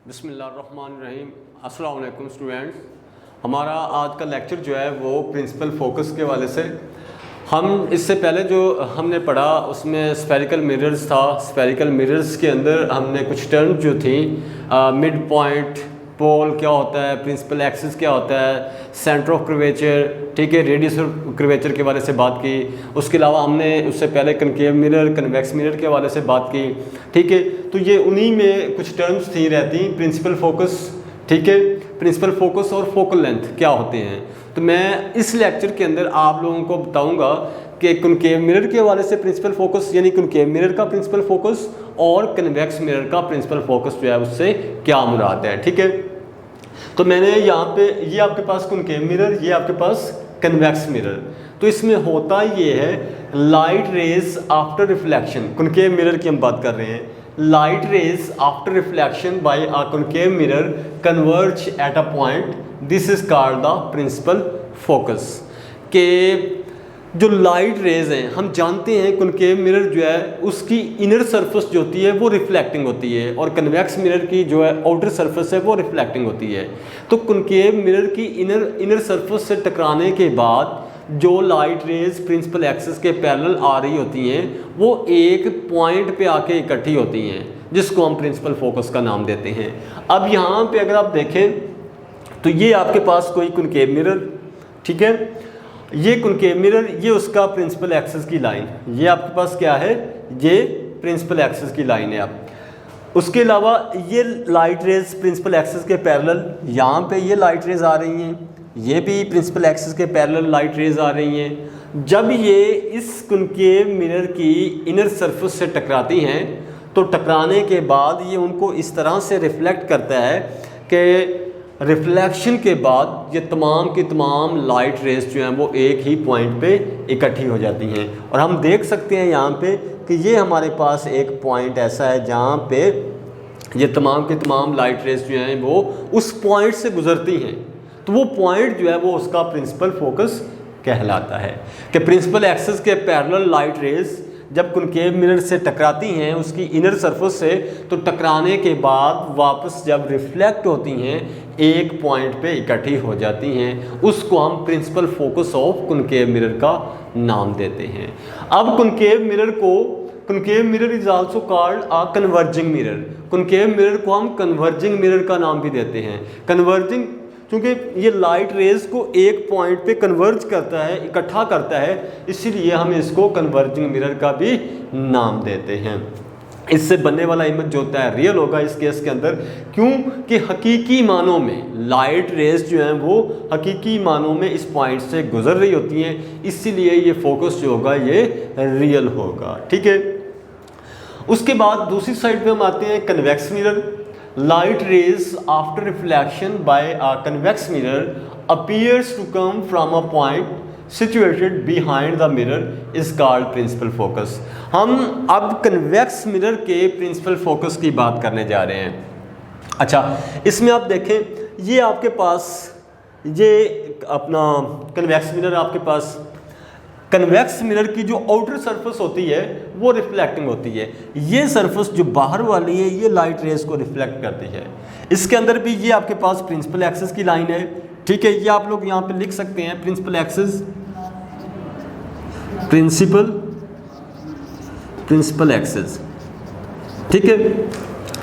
बिस्मिल्लाहिर्रहमानिर्रहीम। अस्सलाम वालेकुम स्टूडेंट्स। हमारा आज का लेक्चर जो है वो प्रिंसिपल फोकस के वाले से हम इससे पहले जो हमने पढ़ा उसमें स्फेरिकल मिरर्स था। स्फेरिकल मिरर्स के अंदर हमने कुछ टर्म जो थी मिड पॉइंट, पोल क्या होता है, प्रिंसिपल एक्सिस क्या होता है, सेंटर ऑफ कर्वेचर, ठीक है, रेडियस ऑफ कर्वेचर के बारे से बात की। उसके अलावा हमने उससे पहले कनकेव मिरर, कन्वेक्स मिरर के हवाले से बात की, ठीक है। तो ये उन्हीं में कुछ टर्म्स थी रहती प्रिंसिपल फोकस, ठीक है, प्रिंसिपल फोकस और फोकल लेंथ क्या होते हैं। तो मैं इस लेक्चर के अंदर आप लोगों को बताऊंगा कि कनकेव मिरर के हवाले से प्रिंसिपल फोकस यानी कनकेव मिरर का प्रिंसिपल फोकस और कन्वेक्स मिरर का प्रिंसिपल फोकस जो है उससे क्या मुराद है, ठीक है। तो मैंने यहाँ पे ये आपके पास कनकेव मिरर, ये आपके पास कन्वेक्स मिरर। तो इसमें होता ये है light rays after reflection, concave mirror की हम बात कर रहे हैं। Light rays after reflection by a concave mirror converge at a point, this is called the principal focus. के जो लाइट रेज हैं हम जानते हैं कनकेव मिरर जो है उसकी इनर सरफेस जो होती है वो रिफ्लेक्टिंग होती है और कन्वेक्स मिरर की जो है आउटर सरफेस है वो रिफ्लेक्टिंग होती है। तो कनकेव मिरर की इनर सरफेस से टकराने के बाद जो लाइट रेज प्रिंसिपल एक्सिस के पैरेलल आ रही होती हैं वो एक पॉइंट पे आके इकट्ठी होती हैं जिसको हम प्रिंसिपल फोकस का नाम देते हैं। अब यहाँ पे अगर आप देखें तो ये आपके पास कोई कनकेव मिरर, ठीक है, ये कनकेव मिरर, ये उसका प्रिंसिपल एक्सिस की लाइन, ये आपके पास क्या है, ये प्रिंसिपल एक्सिस की लाइन है। आप उसके अलावा ये लाइट रेज प्रिंसिपल एक्सिस के पैरेलल, यहाँ पे ये लाइट रेज आ रही हैं, ये भी प्रिंसिपल एक्सिस के पैरेलल लाइट रेज आ रही हैं। जब ये इस कनकेव मिरर की इनर सरफेस से टकराती हैं तो टकराने के बाद ये उनको इस तरह से रिफ्लेक्ट करता है कि रिफ्लेक्शन के बाद ये तमाम की तमाम लाइट रेज जो हैं वो एक ही पॉइंट पे इकट्ठी हो जाती हैं। और हम देख सकते हैं यहाँ पे कि ये हमारे पास एक पॉइंट ऐसा है जहाँ पे ये तमाम की तमाम लाइट रेज जो हैं वो उस पॉइंट से गुजरती हैं। तो वो पॉइंट जो है वो उसका प्रिंसिपल फोकस कहलाता है कि प्रिंसिपल एक्सिस के पैरेलल लाइट रेज जब कनकेव मिरर से टकराती हैं उसकी इनर सरफेस से, तो टकराने के बाद वापस जब रिफ्लेक्ट होती हैं एक पॉइंट पे इकट्ठी हो जाती हैं, उसको हम principal focus of concave mirror का नाम देते हैं। अब concave mirror is also called a converging mirror. Concave mirror को हम कन्वर्जिंग मिरर का नाम भी देते हैं। कन्वर्जिंग क्योंकि ये लाइट रेज को एक पॉइंट पे कन्वर्ज करता है, इकट्ठा करता है, इसीलिए हम इसको कन्वर्जिंग मिरर का भी नाम देते हैं। इससे बनने वाला इमेज जो होता है रियल होगा इस केस के अंदर, क्योंकि हकीकी मानों में लाइट रेज जो हैं वो हकीकी मानों में इस पॉइंट से गुजर रही होती हैं, इसीलिए ये फोकस जो होगा ये रियल होगा, ठीक है। उसके बाद दूसरी साइड पे हम आते हैं convex mirror. Light rays after reflection by a convex mirror appears to come from a point situated behind the mirror is called principal focus। हम अब convex mirror के principal focus की बात करने जा रहे हैं। अच्छा, इसमें आप देखें ये आपके पास ये अपना convex mirror, आपके पास कन्वेक्स मिरर की जो आउटर सरफेस होती है वो रिफ्लेक्टिंग होती है। ये सरफेस जो बाहर वाली है ये लाइट रेज को रिफ्लेक्ट करती है। इसके अंदर भी ये आपके पास प्रिंसिपल एक्सिस की लाइन है, ठीक है। ये आप लोग यहाँ पे लिख सकते हैं प्रिंसिपल एक्सिस, प्रिंसिपल एक्सिस, ठीक है।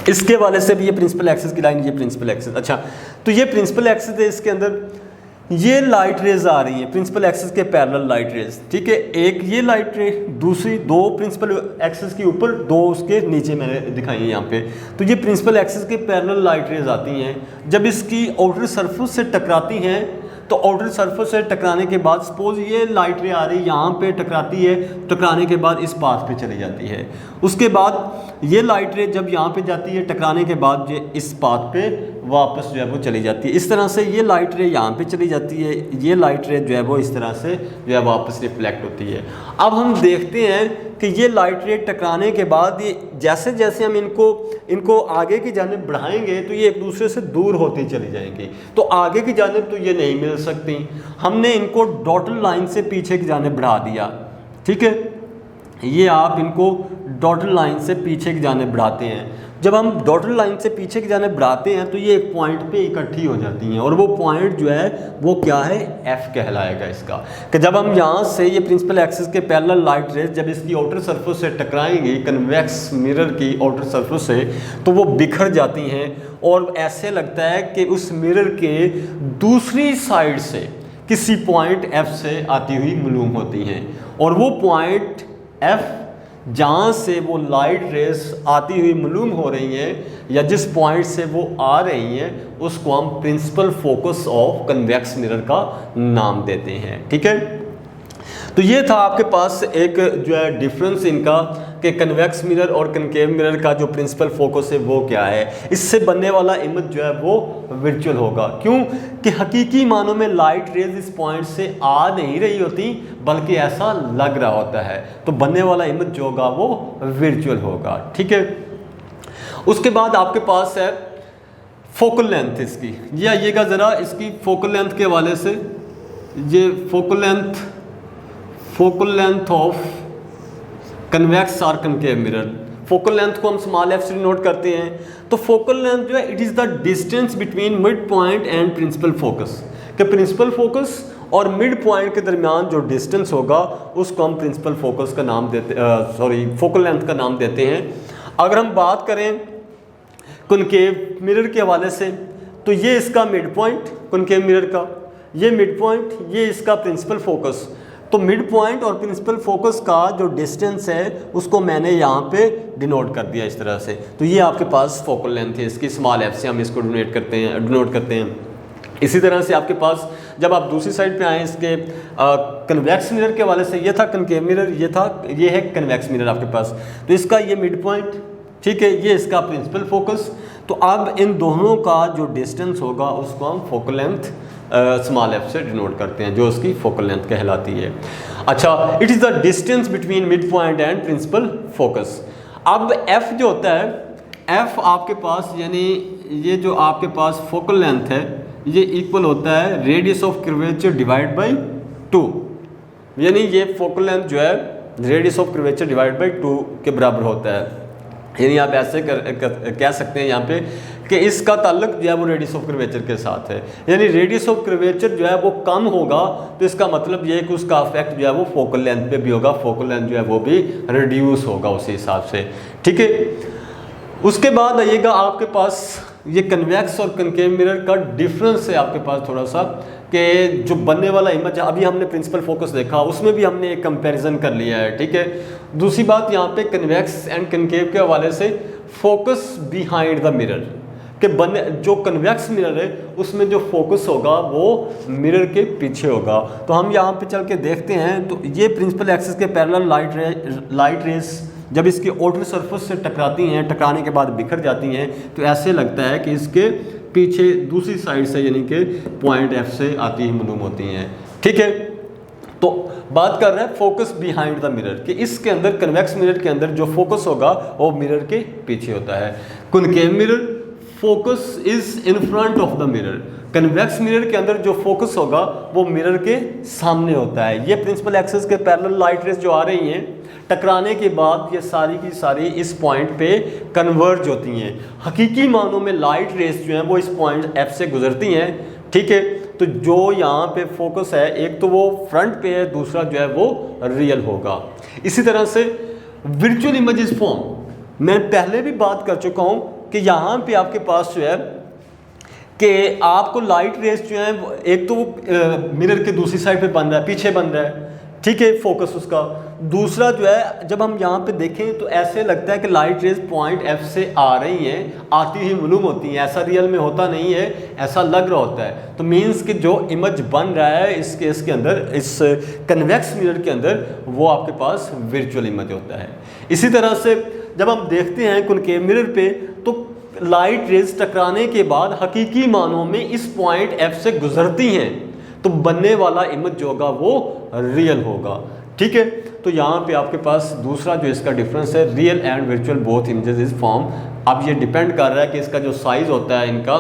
इसके वाले से भी ये प्रिंसिपल एक्सिस की लाइन, ये प्रिंसिपल एक्सिस। अच्छा, तो ये प्रिंसिपल एक्सिस है, इसके अंदर ये लाइट रेज आ रही है प्रिंसिपल एक्सिस के पैरेलल लाइट रेज, ठीक है। एक ये लाइट रे, दूसरी दो प्रिंसिपल एक्सिस के ऊपर, दो उसके नीचे मैंने दिखाई है यहाँ पे। तो ये प्रिंसिपल एक्सिस के पैरेलल लाइट रेज आती हैं। जब इसकी आउटर सरफेस से टकराती हैं तो आउटर सरफेस से टकराने के बाद सपोज ये लाइट रे आ रही है यहाँ पे टकराती है, टकराने के बाद इस पाथ पे चली जाती है। उसके बाद ये लाइट रे जब यहाँ पे जाती है टकराने के बाद ये इस पाथ पे वापस जो है वो चली जाती है। इस तरह से ये लाइट रे यहाँ पे चली जाती है, ये लाइट रे जो है वो इस तरह से जो है वापस रिफ्लेक्ट होती है। अब हम देखते हैं कि ये लाइट रे टकराने के बाद ये जैसे जैसे हम इनको आगे की जानिब बढ़ाएंगे तो ये एक दूसरे से दूर होती चली जाएंगी। तो आगे की जानिब तो ये नहीं मिल सकती, हमने इनको डॉटेड लाइन से पीछे की जानिब बढ़ा दिया, ठीक है। ये आप इनको डॉटेड लाइन से पीछे की जाने बढ़ाते हैं। जब हम डॉटेड लाइन से पीछे की जाने बढ़ाते हैं तो ये एक पॉइंट पे इकट्ठी हो जाती हैं और वो पॉइंट जो है वो क्या है, एफ कहलाएगा इसका। कि जब हम यहाँ से ये प्रिंसिपल एक्सिस के पैरेलल लाइट रेज जब इसकी आउटर सरफेस से टकराएंगी कन्वेक्स मिरर की आउटर सरफेस से, तो वो बिखर जाती हैं और ऐसे लगता है कि उस मिरर के दूसरी साइड से किसी पॉइंट एफ से आती हुई मालूम होती हैं। और वो पॉइंट एफ जहाँ से वो लाइट रेस आती हुई मालूम हो रही हैं या जिस पॉइंट से वो आ रही हैं उसको हम principal focus of convex mirror का नाम देते हैं। ठीक है, तो ये था आपके पास एक जो है डिफरेंस इनका कि कन्वेक्स मिरर और कनकेव मिरर का जो प्रिंसिपल फोकस है वो क्या है। इससे बनने वाला इमेज जो है वो वर्चुअल होगा। क्यों कि हकीकी मानों में लाइट रेज इस पॉइंट से आ नहीं रही होती बल्कि ऐसा लग रहा होता है, तो बनने वाला इमेज जो होगा वो वर्चुअल होगा। ठीक है, उसके बाद आपके पास है फोकल लेंथ इसकी। ये आइएगा ज़रा इसकी फोकल लेंथ के हवाले से, ये फोकल लेंथ ऑफ कन्वेक्स और कनकेव मिरर। फोकल लेंथ को हम स्मॉल एफ से नोट करते हैं। तो फोकल लेंथ जो है it is the distance between mid point and principal focus. कि प्रिंसिपल फोकस और मिड पॉइंट के दरमियान जो डिस्टेंस होगा उसको हम प्रिंसिपल फोकस का नाम देते फोकल लेंथ का नाम देते हैं। अगर हम बात करें कनकेव मिरर के हवाले से तो ये इसका मिड पॉइंट कनकेव मिरर का, ये मिड पॉइंट, ये इसका प्रिंसिपल फोकस। तो मिड पॉइंट और प्रिंसिपल फोकस का जो डिस्टेंस है उसको मैंने यहाँ पे डिनोट कर दिया इस तरह से। तो ये आपके पास फोकल लेंथ है इसकी, स्मॉल एफ से हम इसको डिनोट करते हैं। इसी तरह से आपके पास जब आप दूसरी साइड पे आएँ इसके कन्वेक्स मिरर के हवाले से, ये था कनकेव मिरर, ये है कन्वेक्स मिरर आपके पास। तो इसका ये मिड पॉइंट, ठीक है, ये इसका प्रिंसिपल फोकस। तो अब इन दोनों का जो डिस्टेंस होगा उसको हम फोकल लेंथ स्मॉल एफ से डिनोट करते हैं, जो उसकी फोकल लेंथ कहलाती है। अच्छा, it is the distance between mid point and principal focus. अब एफ जो होता है, एफ आपके पास यानी ये जो आपके पास फोकल लेंथ है ये इक्वल होता है radius of curvature divide by 2। यानी ये फोकल लेंथ जो है radius of curvature divide by 2 के बराबर होता है। यानी आप ऐसे कह सकते हैं यहाँ पे कि इसका ताल्लुक जो है वो रेडियस ऑफ कर्वेचर के साथ है। यानी रेडियस ऑफ कर्वेचर जो है वो कम होगा तो इसका मतलब ये है कि उसका इफेक्ट जो है वो फोकल लेंथ पे भी होगा, फोकल लेंथ जो है वो भी रिड्यूस होगा उसी हिसाब से। ठीक है, उसके बाद आइएगा आपके पास ये कन्वेक्स और कनकेव मिरर का डिफरेंस है आपके पास थोड़ा सा, कि जो बनने वाला इमेज है, अभी हमने प्रिंसिपल फोकस देखा उसमें भी हमने एक कंपैरिजन कर लिया है। ठीक है, दूसरी बात यहाँ पे कन्वेक्स एंड कनकेव के हवाले से फोकस बिहाइंड द मिरर के बने जो कन्वेक्स मिरर है उसमें जो फोकस होगा वो मिरर के पीछे होगा। तो हम यहाँ पे चल के देखते हैं। तो ये प्रिंसिपल एक्सिस के पैरेलल लाइट रेस जब इसकी आउटर सरफेस से टकराती हैं, टकराने के बाद बिखर जाती हैं, तो ऐसे लगता है कि इसके पीछे दूसरी साइड से यानी कि पॉइंट एफ से आती ही मालूम होती हैं। ठीक है, तो बात कर रहे हैं फोकस बिहाइंड द मिरर कि इसके अंदर कन्वेक्स मिरर के अंदर जो फोकस होगा वो मिरर के पीछे होता है। Concave mirror focus is in front of the mirror. Convex mirror के अंदर जो फोकस होगा वो मिरर के सामने होता है। ये प्रिंसिपल एक्सिस के पैरेलल लाइट रेस जो आ रही हैं टकराने के बाद ये सारी की सारी इस पॉइंट पे कन्वर्ज होती हैं। हकीकी मानों में लाइट रेस जो हैं वो इस पॉइंट एफ से गुजरती हैं। ठीक है, तो जो यहाँ पे फोकस है एक तो वो फ्रंट पे है, दूसरा जो है वो रियल होगा। इसी तरह से वर्चुअल इमेजेस फॉर्म मैं पहले भी बात कर चुका हूँ कि यहाँ पे आपके पास जो है कि आपको लाइट रेस जो है एक तो वो मिरर के दूसरी साइड पे बन रहा है, पीछे बन रहा है। ठीक है, फोकस उसका। दूसरा जो है जब हम यहाँ पे देखें तो ऐसे लगता है कि लाइट रेस पॉइंट एफ से आ रही हैं, आती ही मालूम होती हैं। ऐसा रियल में होता नहीं है, ऐसा लग रहा होता है। तो मीन्स कि जो इमेज बन रहा है इस केस के अंदर, इस कन्वेक्स मिरर के अंदर, वो आपके पास वर्चुअल इमेज होता है। इसी तरह से जब हम देखते हैं कनकेव मिरर पे तो लाइट रेज टकराने के बाद हकीकी मानों में इस पॉइंट एफ से गुजरती हैं, तो बनने वाला इमेज जो होगा वो रियल होगा। ठीक है, तो यहाँ पे आपके पास दूसरा जो इसका डिफरेंस है, real and virtual both images is form. अब ये डिपेंड कर रहा है कि इसका जो साइज़ होता है इनका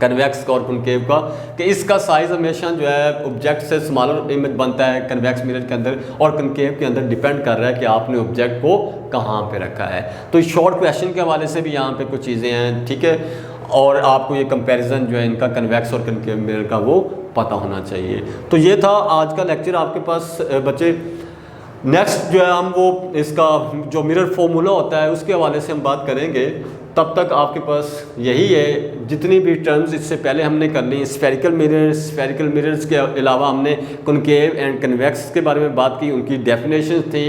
कन्वेक्स का और कॉनकेव का, कि इसका साइज़ हमेशा जो है ऑब्जेक्ट से स्मॉलर इमेज बनता है कन्वेक्स मिरर के अंदर, और कॉनकेव के अंदर डिपेंड कर रहा है कि आपने ऑब्जेक्ट को कहाँ पे रखा है। तो शॉर्ट क्वेश्चन के हवाले से भी यहाँ पे कुछ चीज़ें हैं, ठीक है, और आपको ये कंपैरिजन जो है इनका कन्वेक्स और कॉनकेव मिरर का वो पता होना चाहिए। तो ये था आज का लेक्चर आपके पास बच्चे। नेक्स्ट जो है हम वो इसका जो मिरर फॉर्मूला होता है उसके हवाले से हम बात करेंगे। तब तक आपके पास यही है, जितनी भी टर्म्स इससे पहले हमने कर ली, स्फेरिकल मिरर्स के अलावा हमने कॉनकेव एंड कन्वेक्स के बारे में बात की, उनकी डेफिनेशन थी,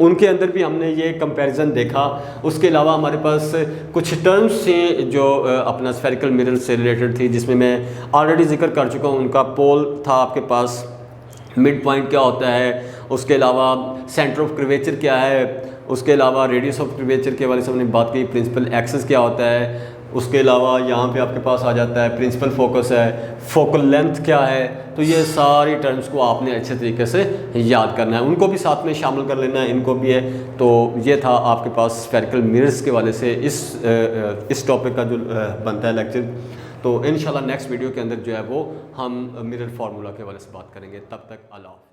उनके अंदर भी हमने ये कंपैरिजन देखा। उसके अलावा हमारे पास कुछ टर्म्स थी जो अपना स्फेरिकल मिरर से रिलेटेड थी, जिसमें मैं ऑलरेडी जिक्र कर चुका हूँ। उनका पोल था आपके पास, मिड पॉइंट क्या होता है, उसके अलावा सेंटर ऑफ कर्वेचर क्या है, उसके अलावा रेडियस ऑफ कर्वेचर के बारे में हमने बात की, प्रिंसिपल एक्सिस क्या होता है, उसके अलावा यहाँ पे आपके पास आ जाता है प्रिंसिपल फोकस है, फोकल लेंथ क्या है। तो ये सारी टर्म्स को आपने अच्छे तरीके से याद करना है, उनको भी साथ में शामिल कर लेना है, इनको भी है। तो ये था आपके पास स्फेरिकल मिरर्स के वाले से इस टॉपिक का जो बनता है लेक्चर। तो इंशाल्लाह नेक्स्ट वीडियो के अंदर जो है वो हम मिरर फार्मूला के वाले से बात करेंगे। तब तक अल्लाह।